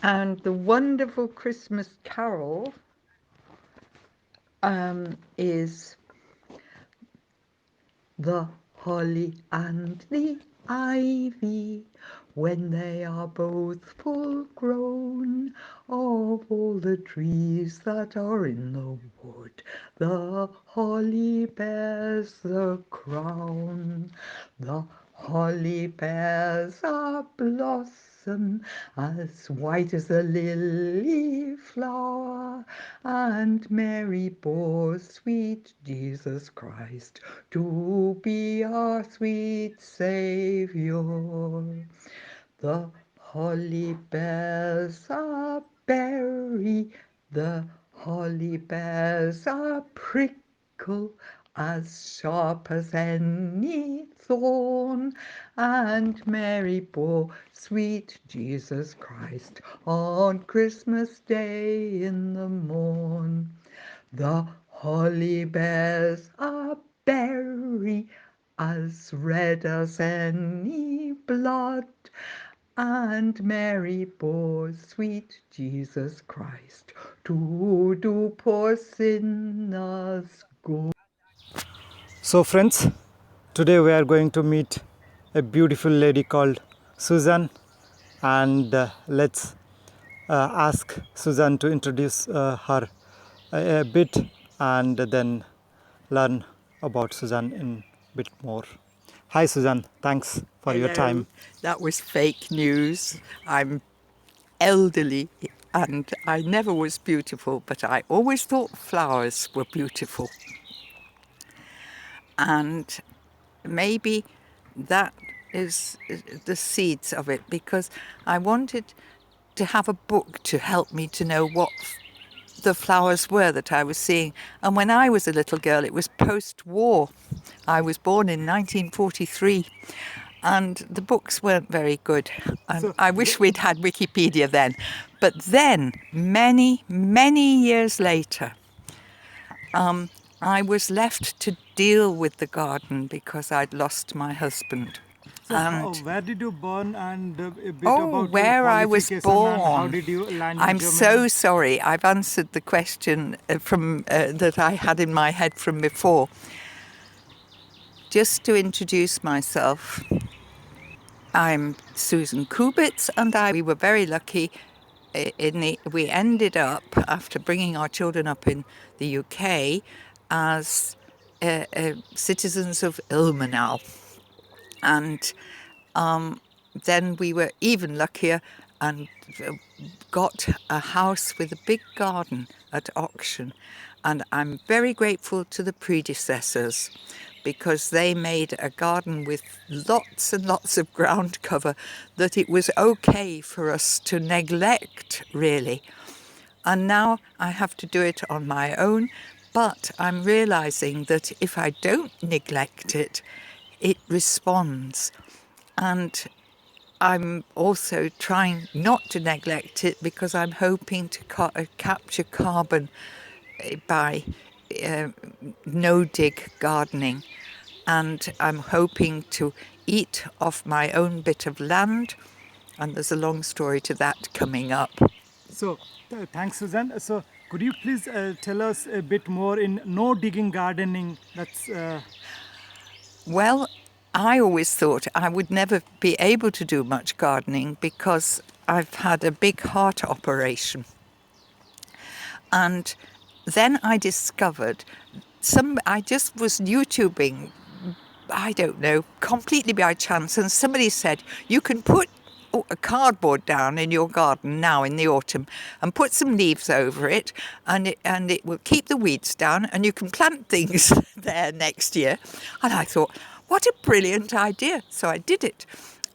And the wonderful Christmas carol is the holly and the ivy, when they are both full grown, of all the trees that are in the wood, the holly bears the crown. The holly bears a blossom as white as a lily flower, and Mary bore sweet Jesus Christ to be our sweet Saviour. The holly bears a berry, the holly bears a prickle, as sharp as any thorn, and Mary bore sweet Jesus Christ on Christmas Day in the morn. The holly bears a berry as red as any blood, and Mary bore sweet Jesus Christ to do poor sinners good. So friends, today we are going to meet a beautiful lady called Susan, and let's ask Susan to introduce her a bit, and then learn about Susan in a bit more. Hi Susan, thanks for your Hello, time. that was fake news. I'm elderly and I never was beautiful, but I always thought flowers were beautiful. And maybe that is the seeds of it, because I wanted to have a book to help me to know what the flowers were that I was seeing. And when I was a little girl, it was post-war. I was born in 1943. And the books weren't very good. So I wish we'd had Wikipedia then. But then, many, many years later, I was left to deal with the garden because I'd lost my husband. And where did you born, and a bit oh, about your where I was qualification and how born. did you land in I'm Germany? so sorry. I've answered the question from that I had in my head from before. Just to introduce myself, I'm Susan Kubitz, and we were very lucky. We ended up, after bringing our children up in the UK, as citizens of Ilmenau. And then we were even luckier and got a house with a big garden at auction. And I'm very grateful to the predecessors, because they made a garden with lots and lots of ground cover that it was okay for us to neglect, really. And now I have to do it on my own, but I'm realizing that if I don't neglect it, it responds. And I'm also trying not to neglect it, because I'm hoping to capture carbon by no-dig gardening. And I'm hoping to eat off my own bit of land. And there's a long story to that coming up. So, thanks, Susan. So, could you please tell us a bit more in no digging gardening? That's Well, I always thought I would never be able to do much gardening because I've had a big heart operation. And then I discovered I just was YouTubing, I don't know, completely by chance, and somebody said, you can put a cardboard down in your garden now in the autumn and put some leaves over it, and it will keep the weeds down, and you can plant things there next year. And I thought, what a brilliant idea. So I did it.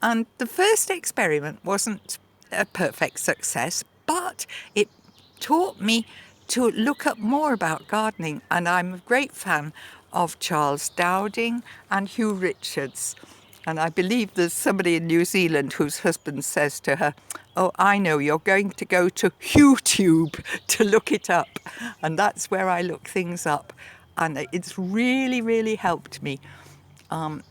And the first experiment wasn't a perfect success, but it taught me to look up more about gardening, and I'm a great fan of Charles Dowding and Hugh Richards. And I believe there's somebody in New Zealand whose husband says to her, oh, I know, you're going to go to YouTube to look it up. And that's where I look things up. And it's really, really helped me. And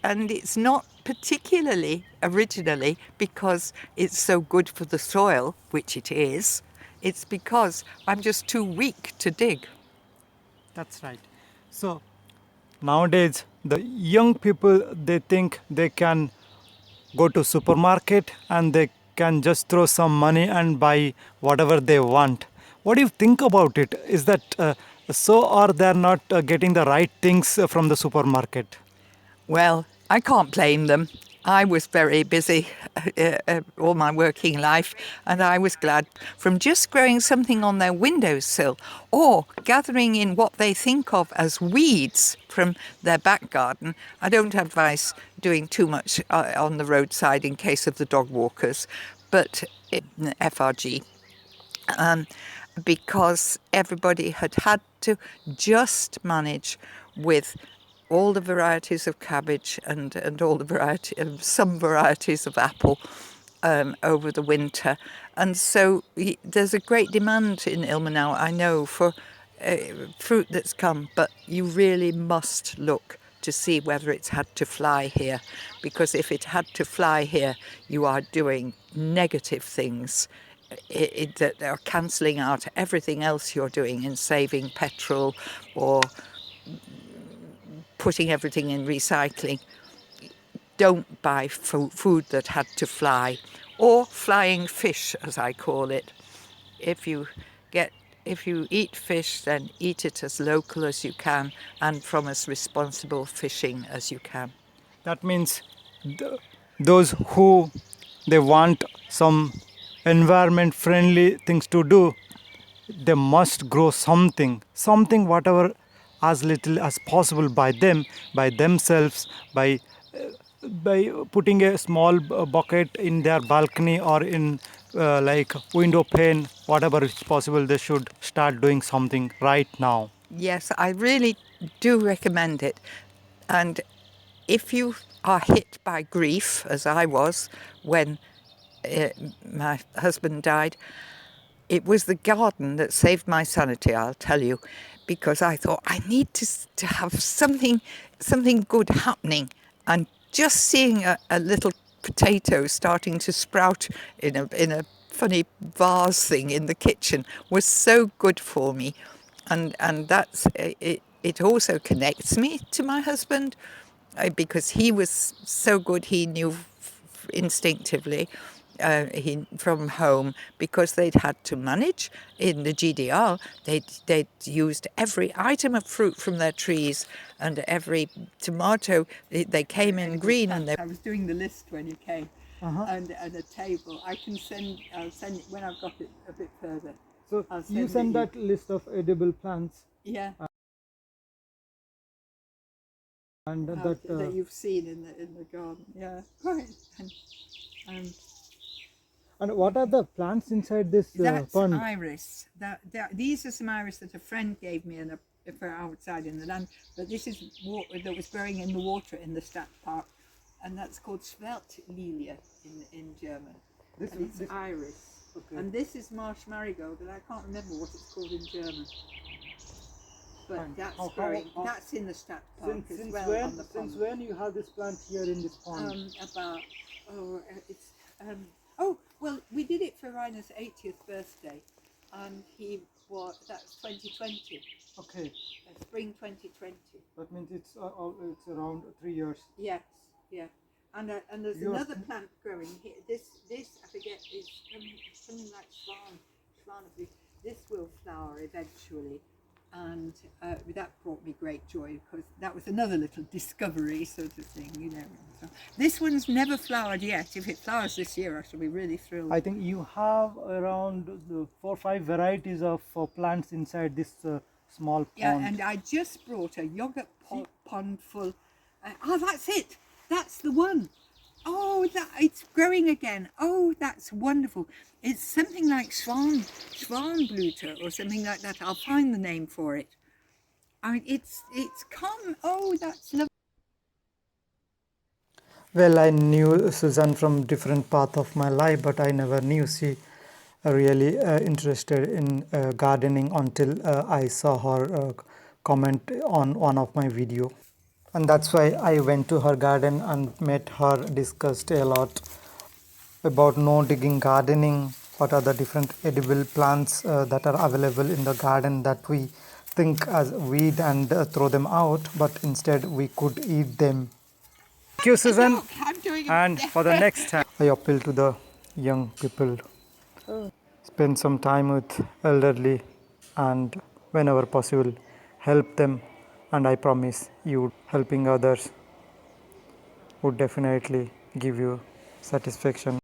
it's not particularly originally because it's so good for the soil, which it is. It's because I'm just too weak to dig. That's right. So nowadays, the young people, they think they can go to supermarket and they can just throw some money and buy whatever they want. What do you think about it? Is that so, or they're not getting the right things from the supermarket? Well, I can't blame them. I was very busy all my working life, and I was glad from just growing something on their windowsill or gathering in what they think of as weeds from their back garden. I don't advise doing too much on the roadside in case of the dog walkers, but FRG. Because everybody had to just manage with all the varieties of cabbage and all the some varieties of apple over the winter. And so there's a great demand in Ilmenau, I know, for fruit that's come, but you really must look to see whether it's had to fly here, because if it had to fly here, you are doing negative things that are cancelling out everything else you're doing in saving petrol or putting everything in recycling. Don't buy food that had to fly, or flying fish, as I call it. If you eat fish, then eat it as local as you can and from as responsible fishing as you can. That means those who they want some environment friendly things to do, they must grow something whatever as little as possible by themselves, by putting a small bucket in their balcony or in like window pane, whatever is possible. They should start doing something right now. Yes, I really do recommend it. And if you are hit by grief, as I was when my husband died, it was the garden that saved my sanity, I'll tell you, because I thought I need to have something good happening. And just seeing a little potato starting to sprout in a funny vase thing in the kitchen was so good for me. And that's it. It also connects me to my husband because he was so good. He knew instinctively from home, because they'd had to manage in the GDR. They'd used every item of fruit from their trees, and every tomato they came in green. And I was doing the list when you came, and a table. I'll send it when I've got it a bit further. So you send that list of edible plants. Yeah. And that you've seen in the garden, yeah, right. And what are the plants inside this That's pond? iris. These are some iris that a friend gave me for outside in the land. But this is water that was growing in the water in the Stadtpark, and that's called Schwertlilie in German. It's iris. Okay. And this is marsh marigold, and I can't remember what it's called in German. But fine. That's growing. That's in the Stadtpark as well on the pond. Since when you have this plant here in this pond? Well, we did it for Rainer's 80th birthday, and that's 2020. Okay. Spring 2020. That means it's around 3 years. Yes, yeah. And there's another plant growing here. This I forget is something like swan. This will flower eventually. And that brought me great joy, because that was another little discovery sort of thing, you know. So this one's never flowered yet. If it flowers this year, I shall be really thrilled. I think you have around 4 or 5 varieties of plants inside this small pond. Yeah, and I just brought a yogurt pond full. That's it. That's the one. Oh, it's growing again. Oh, that's wonderful. It's something like Schwanblüter or something like that. I'll find the name for it. I mean, it's come. Oh, that's lovely. Well, I knew Susan from different path of my life, but I never knew she really interested in gardening until I saw her comment on one of my video. And that's why I went to her garden and met her, discussed a lot about no digging gardening, what are the different edible plants that are available in the garden that we think as weed and throw them out, but instead we could eat them. Thank you, Susan. And for the next time, I appeal to the young people, spend some time with elderly and whenever possible help them, and I promise you helping others would definitely give you satisfaction.